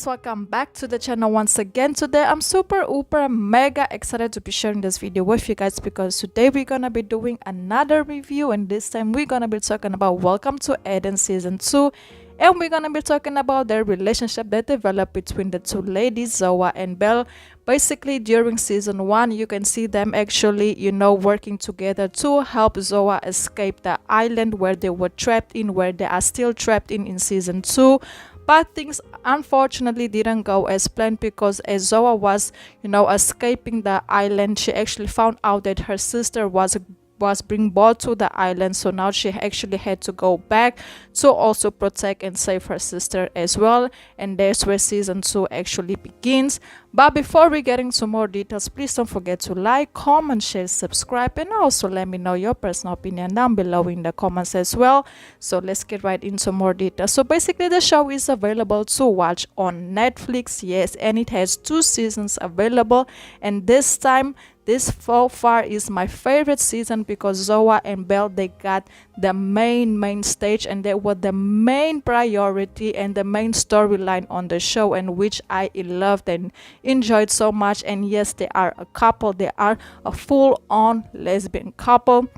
Welcome back to the channel once again. Today I'm super mega excited to be sharing this video with you guys because today we're gonna be doing another review, and this time we're gonna be talking about Welcome to Eden season 2, and we're gonna be talking about the relationship that developed between the two ladies, Zoa and Bel. Basically, during season 1, you can see them actually, working together to help Zoa escape the island where they were trapped in, where they are still trapped in season 2. But things unfortunately didn't go as planned, because as Zoa was, escaping the island, she actually found out that her sister was being brought to the island. So now she actually had to go back to also protect and save her sister as well, and that's where season 2 actually begins. But before we get into more details, please don't forget to like, comment, share, subscribe, and also let me know your personal opinion down below in the comments as well. So let's get right into more details. So basically, the show is available to watch on Netflix, yes, and it has 2 seasons available, and this so far is my favorite season because Zoa and Bel, they got the main stage, and they were the main priority and the main storyline on the show, and which I loved and enjoyed so much. And yes, they are a couple, they are a full-on lesbian couple,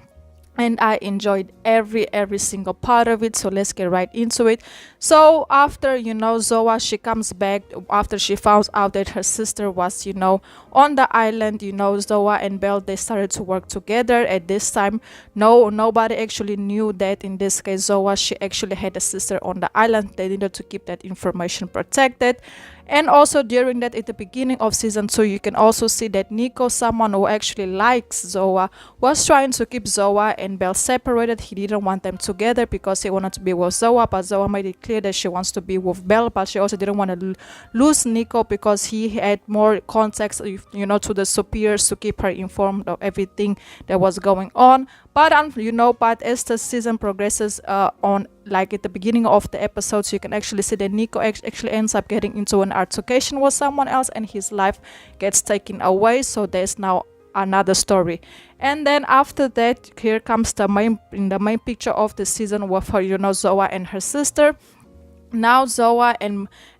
and I enjoyed every single part of it. So let's get right into it. So after Zoa, she comes back after she found out that her sister was on the island. Zoa and Bel, they started to work together. At this time, nobody actually knew that in this case Zoa, she actually had a sister on the island. They needed to keep that information protected. And also during that, at the beginning of season 2, you can also see that Nicole, someone who actually likes Zoa, was trying to keep Zoa and Bel separated. He didn't want them together because he wanted to be with Zoa, but Zoa made it clear that she wants to be with Bel, but she also didn't want to lose Nicole because he had more contacts, to the superiors to keep her informed of everything that was going on. But but as the season progresses, on like at the beginning of the episodes, you can actually see that Nico actually ends up getting into an altercation with someone else, and his life gets taken away. So there's now another story. And then after that, here comes the main picture of the season with her, Zoa and her sister. Now Zoa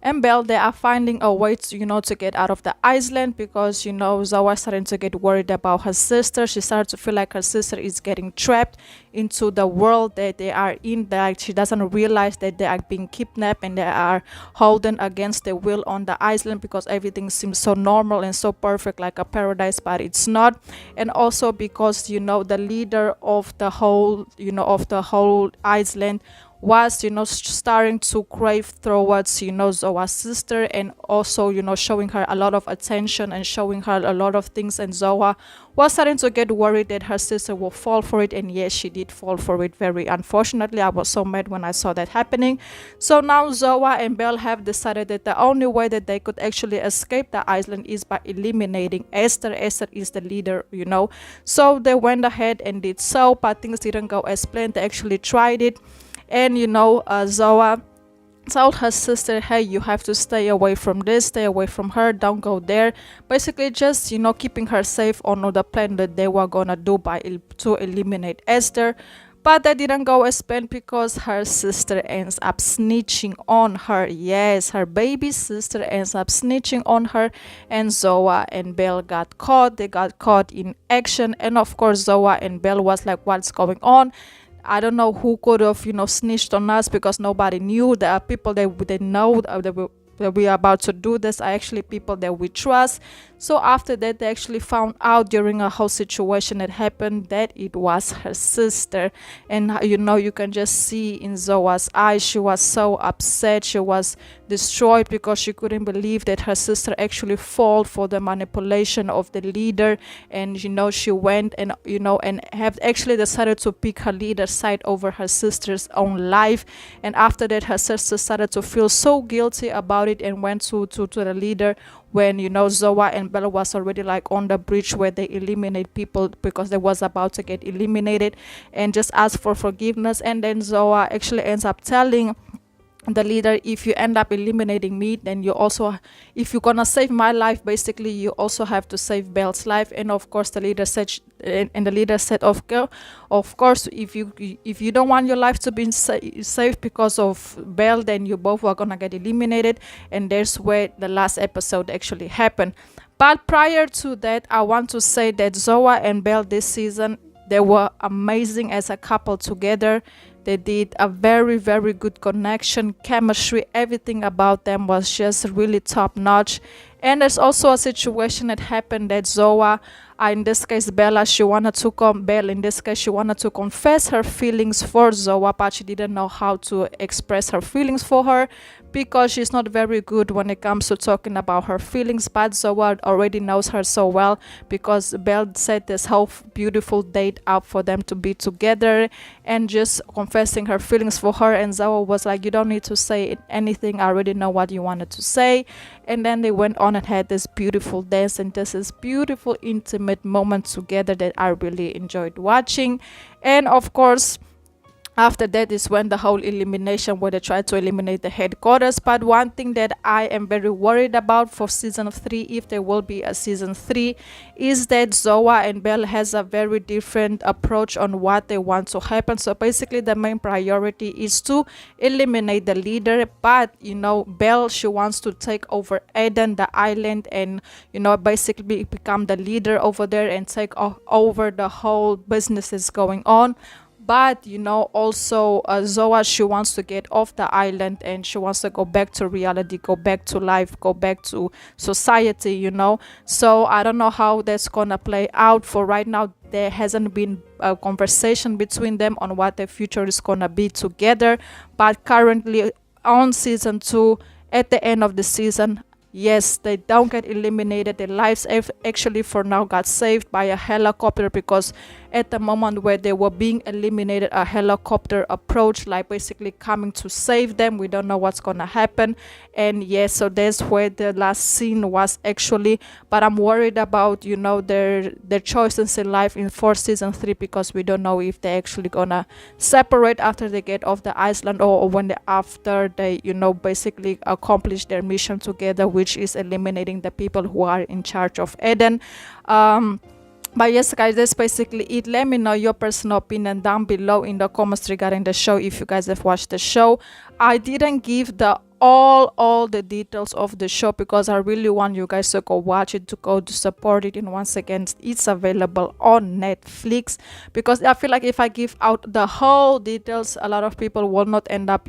and Bel, they are finding a way to to get out of the island, because Zoa is starting to get worried about her sister. She started to feel like her sister is getting trapped into the world that they are in, that she doesn't realize that they are being kidnapped and they are holding against their will on the island, because everything seems so normal and so perfect, like a paradise, but it's not. And also because the leader of the whole island was starting to crave towards Zoa's sister, and also showing her a lot of attention and showing her a lot of things. And Zoa was starting to get worried that her sister will fall for it, and yes, she did fall for it. Very unfortunately, I was so mad when I saw that happening. So now Zoa and Bel have decided that the only way that they could actually escape the island is by eliminating Esther. Esther is the leader, so they went ahead and did so, but things didn't go as planned. They actually tried it, and Zoa told her sister, hey, you have to stay away from this, stay away from her, don't go there. Basically just keeping her safe on the plan that they were gonna do to eliminate Esther. But that didn't go as planned, because her sister ends up snitching on her. Yes, her baby sister ends up snitching on her, and Zoa and Bel got caught. They got caught in action, and of course Zoa and Bel was like, what's going on? I don't know who could have snitched on us, because nobody knew. There are people that they know that we are about to do this are actually people that we trust. So after that, they actually found out during a whole situation that happened that it was her sister. And you can just see in Zoa's eyes, she was so upset. She was destroyed because she couldn't believe that her sister actually fall for the manipulation of the leader. And she went and and have actually decided to pick her leader's side over her sister's own life. And after that, her sister started to feel so guilty about it and went to the leader when Zoa and Bella was already like on the bridge where they eliminate people, because they was about to get eliminated, and just asked for forgiveness. And then Zoa actually ends up telling the leader, if you end up eliminating me, then you also, if you're gonna save my life, basically you also have to save Bel's life. And of course the leader said, and the leader said, of course, if you don't want your life to be saved because of Bel, then you both are gonna get eliminated. And there's where the last episode actually happened. But prior to that, I want to say that Zoa and Bel this season, they were amazing as a couple together. They did a very, very good connection, chemistry, everything about them was just really top notch. And there's also a situation that happened that Zoa, in this case Bella, she wanted to Belle, in this case she wanted to confess her feelings for Zoa, but she didn't know how to express her feelings for her because she's not very good when it comes to talking about her feelings. But Zoa already knows her so well because Belle set this whole beautiful date up for them to be together and just confessing her feelings for her. And Zoa was like, you don't need to say anything, I already know what you wanted to say. And then they went on and had this beautiful dance and this beautiful intimate moment together that I really enjoyed watching. And of course, after that is when the whole elimination, where they tried to eliminate the headquarters. But one thing that I am very worried about for season 3, if there will be a season 3, is that Zoa and Belle has a very different approach on what they want to happen. So basically the main priority is to eliminate the leader, but Belle, she wants to take over Eden, the island, and basically become the leader over there and take over the whole businesses going on. But also Zoa, she wants to get off the island and she wants to go back to reality, go back to life, go back to society. So I don't know how that's gonna play out. For right now, there hasn't been a conversation between them on what their future is gonna be together. But currently on season 2, at the end of the season, yes, they don't get eliminated. Their lives actually for now got saved by a helicopter, because at the moment where they were being eliminated, a helicopter approached, like basically coming to save them. We don't know what's gonna happen. And yes, so that's where the last scene was actually. But I'm worried about their choices in life for season 3, because we don't know if they're actually gonna separate after they get off the island, or when after they basically accomplish their mission together, which is eliminating the people who are in charge of Eden. But yes guys, that's basically it. Let me know your personal opinion down below in the comments regarding the show, if you guys have watched the show. I didn't give the all the details of the show because I really want you guys to go watch it, to go to support it. And once again, it's available on Netflix, because I feel like if I give out the whole details, a lot of people will not end up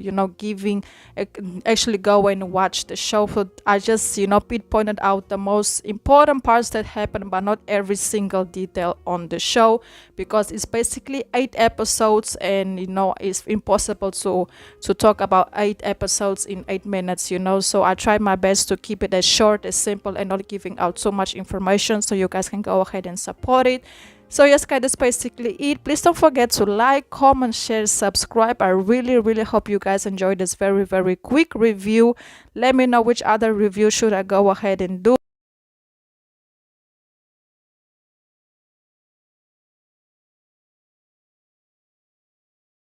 actually go and watch the show. So I just pinpointed out the most important parts that happen, but not every single detail on the show, because it's basically 8 episodes, and it's impossible to talk about 8 episodes in 8 minutes. So I try my best to keep it as short, as simple, and not giving out so much information, so you guys can go ahead and support it. So yes guys, that's basically it. Please don't forget to like, comment, share, subscribe. I really hope you guys enjoyed this very quick review. Let me know which other review should I go ahead and do.